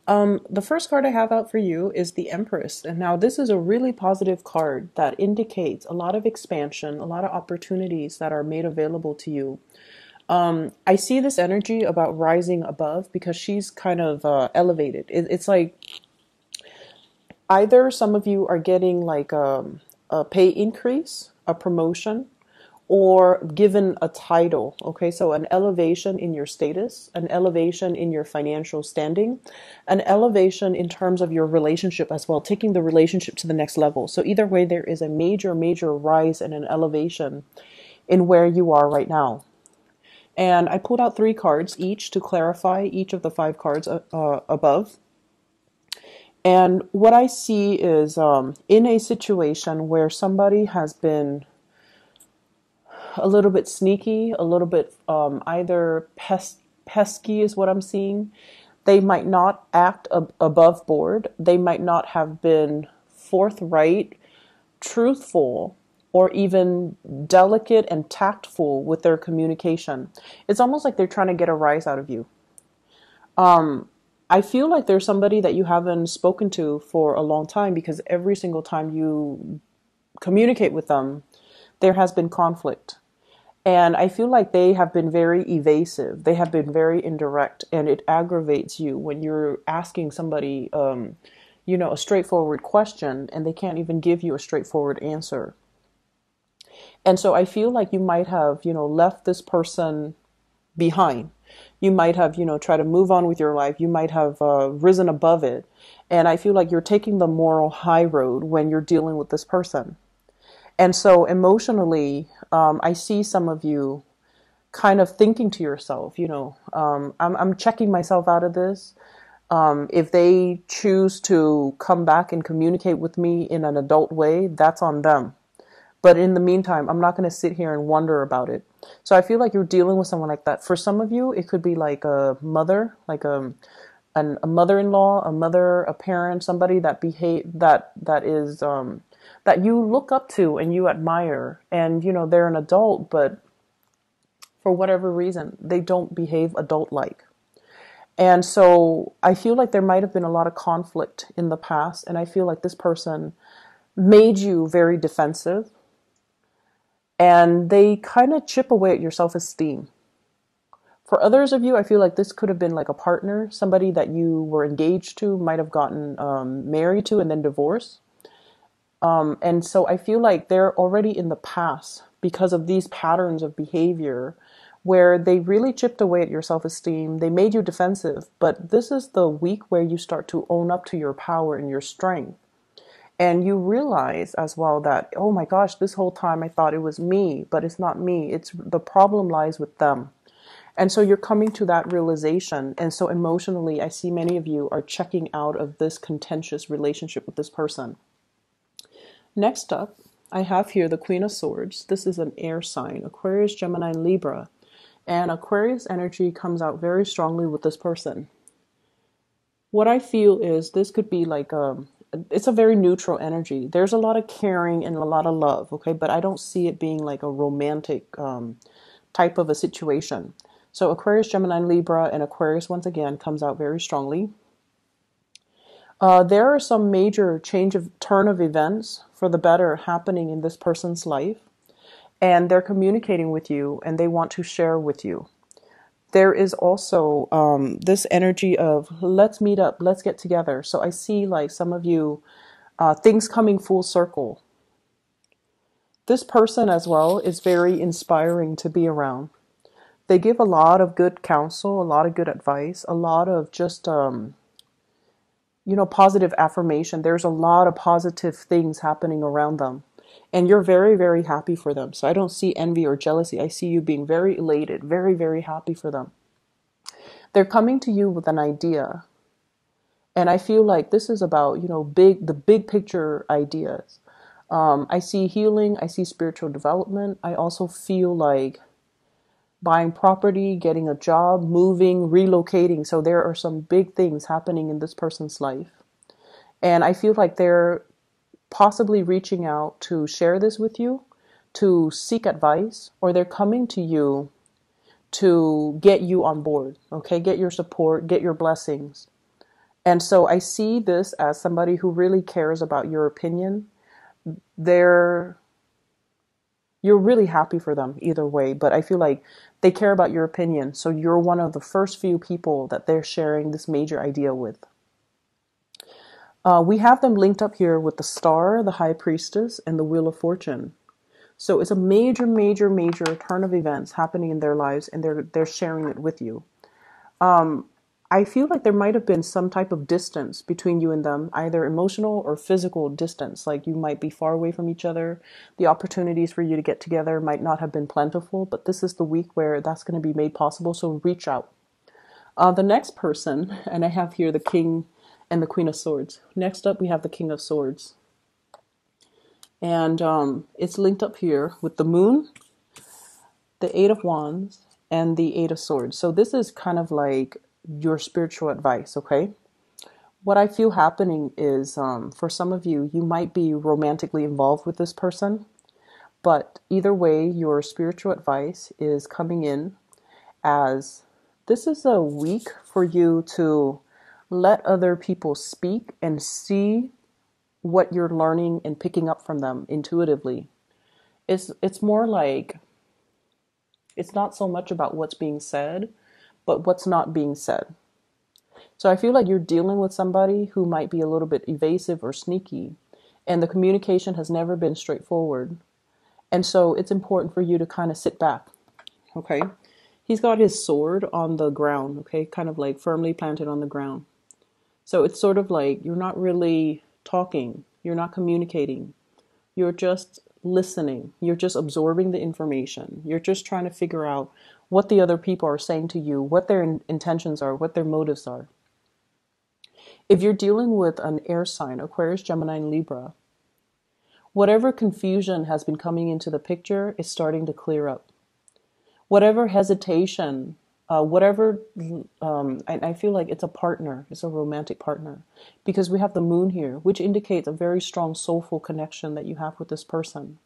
The first card I have out for you is the Empress. And now this is a really positive card that indicates a lot of expansion, a lot of opportunities that are made available to you. I see this energy about rising above because she's kind of elevated. It's like either some of you are getting like a pay increase, a promotion, or given a title. Okay, so an elevation in your status, an elevation in your financial standing, an elevation in terms of your relationship as well, taking the relationship to the next level. So either way, there is a major rise and an elevation in where you are right now. And I pulled out three cards each to clarify each of the five cards above. And what I see is in a situation where somebody has been a little bit sneaky, a little bit either pesky is what I'm seeing. They might not act above board. They might not have been forthright, truthful, or even delicate and tactful with their communication. It's almost like they're trying to get a rise out of you. I feel like there's somebody that you haven't spoken to for a long time because every single time you communicate with them, there has been conflict. And I feel like they have been very evasive. They have been very indirect, and it aggravates you when you're asking somebody, a straightforward question, and they can't even give you a straightforward answer. And so I feel like you might have, left this person behind. You might have, try to move on with your life. You might have risen above it. And I feel like you're taking the moral high road when you're dealing with this person. And so emotionally, I see some of you kind of thinking to yourself, I'm checking myself out of this. If they choose to come back and communicate with me in an adult way, that's on them. But in the meantime, I'm not going to sit here and wonder about it. So I feel like you're dealing with someone like that. For some of you, it could be like a mother, like a mother-in-law, a mother, a parent, somebody that is that you look up to and you admire, and they're an adult, but for whatever reason they don't behave adult-like. And so I feel like there might have been a lot of conflict in the past, and I feel like this person made you very defensive, and they kind of chip away at your self-esteem. For others of you, I feel like this could have been like a partner, somebody that you were engaged to, might have gotten married to and then divorced. And so I feel like they're already in the past because of these patterns of behavior where they really chipped away at your self-esteem. They made you defensive, but this is the week where you start to own up to your power and your strength. And you realize as well that, oh my gosh, this whole time I thought it was me, but it's not me. It's the problem lies with them. And so you're coming to that realization. And so emotionally, I see many of you are checking out of this contentious relationship with this person. Next up, I have here the Queen of Swords. This is an air sign, Aquarius, Gemini, Libra. And Aquarius energy comes out very strongly with this person. What I feel is this could be like it's a very neutral energy. There's a lot of caring and a lot of love, okay? But I don't see it being like a romantic type of a situation. So Aquarius, Gemini, Libra, and Aquarius, once again, comes out very strongly. There are some major turn of events for the better happening in this person's life. And they're communicating with you and they want to share with you. There is also this energy of let's meet up, let's get together. So I see like some of you, things coming full circle. This person as well is very inspiring to be around. They give a lot of good counsel, a lot of good advice, a lot of just, positive affirmation. There's a lot of positive things happening around them. And you're very happy for them. So I don't see envy or jealousy. I see you being very elated, very happy for them. They're coming to you with an idea. And I feel like this is about, the big picture ideas. I see healing. I see spiritual development. I also feel like buying property, getting a job, moving, relocating. So there are some big things happening in this person's life. And I feel like they're possibly reaching out to share this with you, to seek advice, or they're coming to you to get you on board, okay? Get your support, get your blessings. And so I see this as somebody who really cares about your opinion. They're You're really happy for them either way, but I feel like they care about your opinion. So you're one of the first few people that they're sharing this major idea with. We have them linked up here with the Star, the High Priestess, and the Wheel of Fortune. So it's a major, major, major turn of events happening in their lives, and they're sharing it with you. I feel like there might have been some type of distance between you and them, either emotional or physical distance. Like you might be far away from each other. The opportunities for you to get together might not have been plentiful, but this is the week where that's going to be made possible. So reach out. The next person, and I have here the King and the Queen of Swords. Next up, we have the King of Swords. And it's linked up here with the Moon, the Eight of Wands, and the Eight of Swords. So this is kind of like your spiritual advice, okay? What I feel happening is for some of you, you might be romantically involved with this person, but either way, your spiritual advice is coming in as this is a week for you to let other people speak and see what you're learning and picking up from them intuitively. It's more like it's not so much about what's being said, but what's not being said. So I feel like you're dealing with somebody who might be a little bit evasive or sneaky, and the communication has never been straightforward. And so it's important for you to kind of sit back, okay? He's got his sword on the ground, okay, kind of like firmly planted on the ground. So it's sort of like you're not really talking, you're not communicating, you're just listening, you're just absorbing the information, you're just trying to figure out what the other people are saying to you, what their intentions are, what their motives are. If you're dealing with an air sign, Aquarius, Gemini, and Libra, whatever confusion has been coming into the picture is starting to clear up. Whatever hesitation, I feel like it's a partner, it's a romantic partner, because we have the Moon here, which indicates a very strong soulful connection that you have with this person.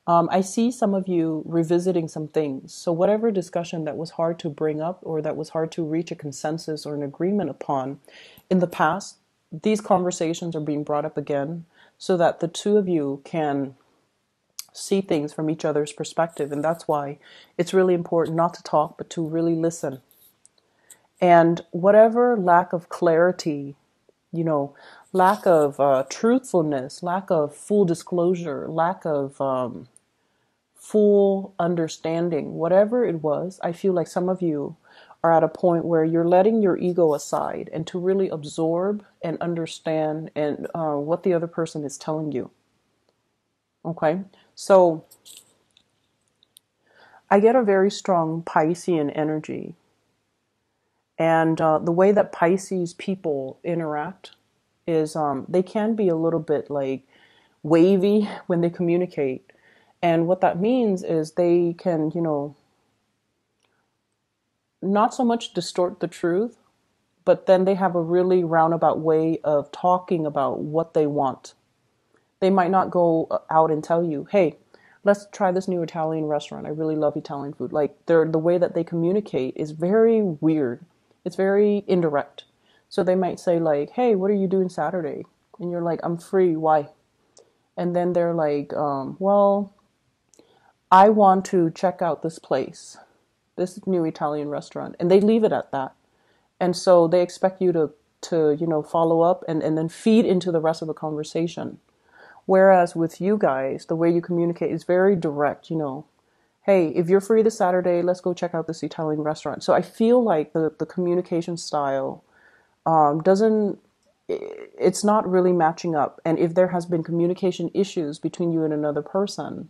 I see some of you revisiting some things. So whatever discussion that was hard to bring up or that was hard to reach a consensus or an agreement upon in the past, these conversations are being brought up again so that the two of you can see things from each other's perspective. And that's why it's really important not to talk, but to really listen. And whatever lack of clarity, lack of truthfulness, lack of full disclosure, lack of full understanding, whatever it was, I feel like some of you are at a point where you're letting your ego aside and to really absorb and understand and what the other person is telling you. Okay, so I get a very strong Piscean energy. And the way that Pisces people interact is they can be a little bit like wavy when they communicate. And what that means is they can, not so much distort the truth, but then they have a really roundabout way of talking about what they want. They might not go out and tell you, hey, let's try this new Italian restaurant. I really love Italian food. Like the way that they communicate is very weird. It's very indirect. So they might say like, hey, what are you doing Saturday? And you're like, I'm free. Why? And then they're like, well, I want to check out this place, this new Italian restaurant. And they leave it at that. And so they expect you to follow up and then feed into the rest of the conversation. Whereas with you guys, the way you communicate is very direct, hey, if you're free this Saturday, let's go check out this Italian restaurant. So I feel like the communication style it's not really matching up. And if there has been communication issues between you and another person,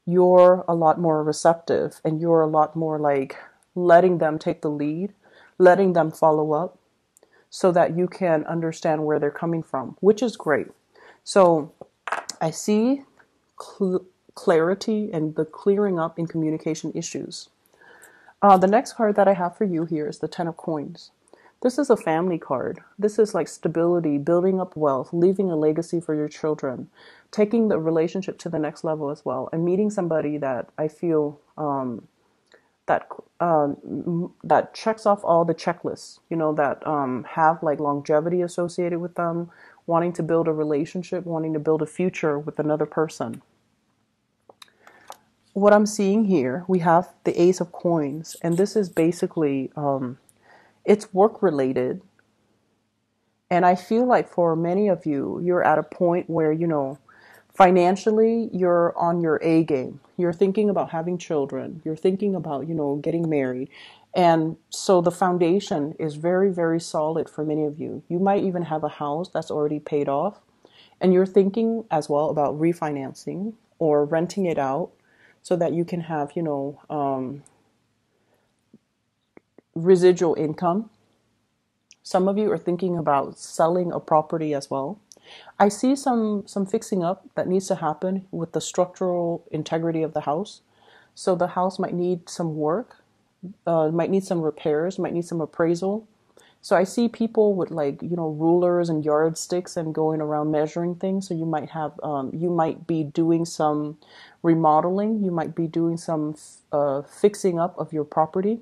you're a lot more receptive and you're a lot more like letting them take the lead, letting them follow up so that you can understand where they're coming from, which is great. So I see clarity and the clearing up in communication issues. The next card that I have for you here is the Ten of Coins. This is a family card. This is like stability, building up wealth, leaving a legacy for your children, taking the relationship to the next level as well, and meeting somebody that I feel that that checks off all the checklists, that have like longevity associated with them, wanting to build a relationship, wanting to build a future with another person. What I'm seeing here, we have the Ace of Coins, and this is basically it's work related. And I feel like for many of you, you're at a point where, financially, you're on your A game. You're thinking about having children. You're thinking about, getting married. And so the foundation is very, very solid for many of you. You might even have a house that's already paid off. And you're thinking as well about refinancing or renting it out so that you can have, residual income. Some of you are thinking about selling a property as well. I see some fixing up that needs to happen with the structural integrity of the house. So the house might need some work, might need some repairs, might need some appraisal. So I see people with like, rulers and yardsticks and going around measuring things. So you might have, you might be doing some remodeling. You might be doing some fixing up of your property.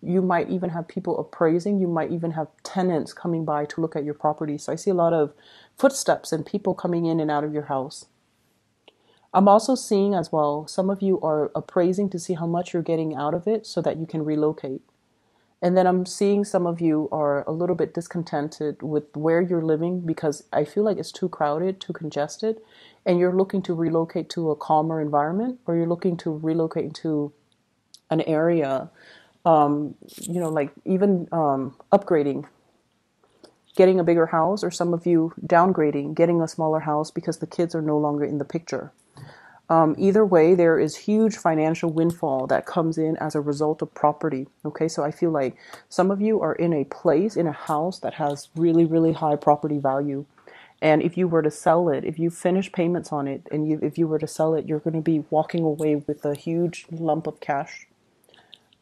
You might even have people appraising. You might even have tenants coming by to look at your property. So I see a lot of footsteps and people coming in and out of your house. I'm also seeing as well, some of you are appraising to see how much you're getting out of it so that you can relocate. And then I'm seeing some of you are a little bit discontented with where you're living because I feel like it's too crowded, too congested, and you're looking to relocate to a calmer environment, or you're looking to relocate into an area, like even upgrading, getting a bigger house, or some of you downgrading, getting a smaller house because the kids are no longer in the picture. Either way, there is huge financial windfall that comes in as a result of property. Okay, so I feel like some of you are in a place, in a house that has really, really high property value. And if you were to sell it, if you finish payments on it, and if you were to sell it, you're going to be walking away with a huge lump of cash.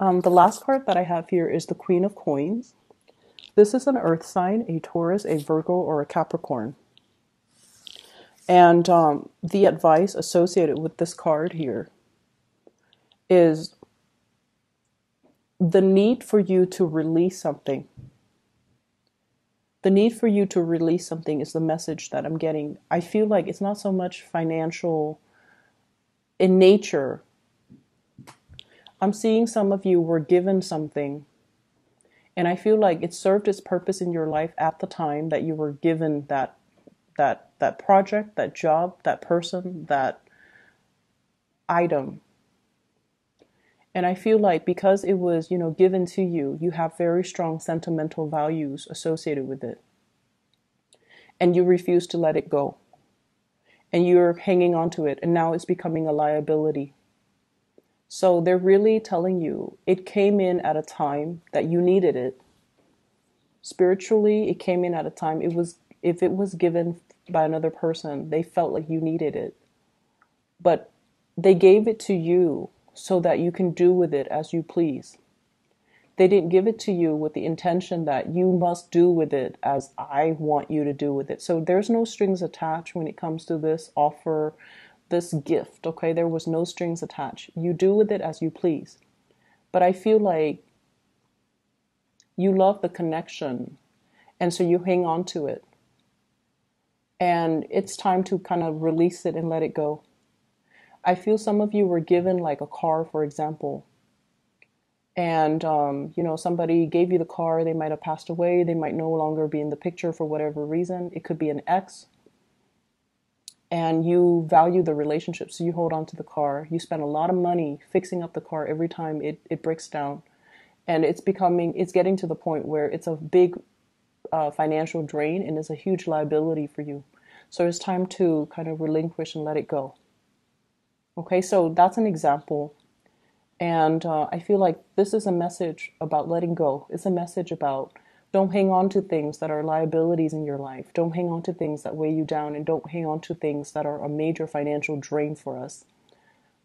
The last card that I have here is the Queen of Coins. This is an earth sign, a Taurus, a Virgo, or a Capricorn. And the advice associated with this card here is the need for you to release something. The need for you to release something is the message that I'm getting. I feel like it's not so much financial in nature. I'm seeing some of you were given something, and I feel like it served its purpose in your life at the time that you were given that project, that job, that person, that item. And I feel like because it was, given to you, you have very strong sentimental values associated with it. And you refuse to let it go. And you're hanging on to it, and now it's becoming a liability. So they're really telling you it came in at a time that you needed it. Spiritually, it came in at a time if it was given by another person, they felt like you needed it. But they gave it to you so that you can do with it as you please. They didn't give it to you with the intention that you must do with it as I want you to do with it. So there's no strings attached when it comes to this offer, this gift, okay? There was no strings attached. You do with it as you please. But I feel like you love the connection, and so you hang on to it. And it's time to kind of release it and let it go. I feel some of you were given like a car, for example. And, somebody gave you the car. They might have passed away. They might no longer be in the picture for whatever reason. It could be an ex. And you value the relationship, so you hold on to the car. You spend a lot of money fixing up the car every time it breaks down. And it's getting to the point where it's a big financial drain, and it's a huge liability for you. So it's time to kind of relinquish and let it go. Okay, so that's an example. And I feel like this is a message about letting go. It's a message about don't hang on to things that are liabilities in your life. Don't hang on to things that weigh you down, and don't hang on to things that are a major financial drain for us.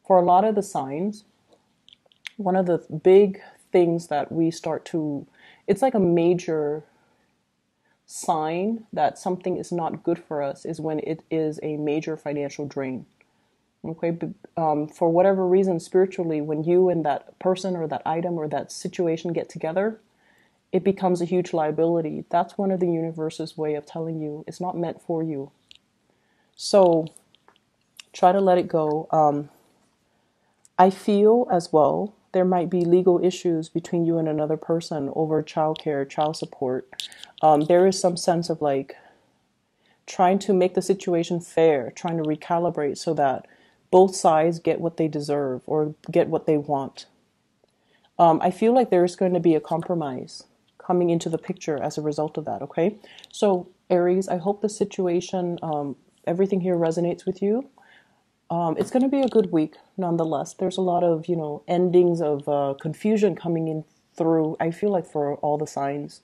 For a lot of the signs, one of the big things that we start to, it's like a major sign that something is not good for us is when it is a major financial drain. Okay, for whatever reason, spiritually, when you and that person or that item or that situation get together, it becomes a huge liability. That's one of the universe's way of telling you it's not meant for you. So try to let it go. I feel as well there might be legal issues between you and another person over childcare, child support. There is some sense of like trying to make the situation fair, trying to recalibrate so that both sides get what they deserve or get what they want. I feel like there's going to be a compromise coming into the picture as a result of that, okay? So, Aries, I hope the situation, everything here resonates with you. It's going to be a good week nonetheless. There's a lot of, endings of confusion coming in through, I feel like, for all the signs.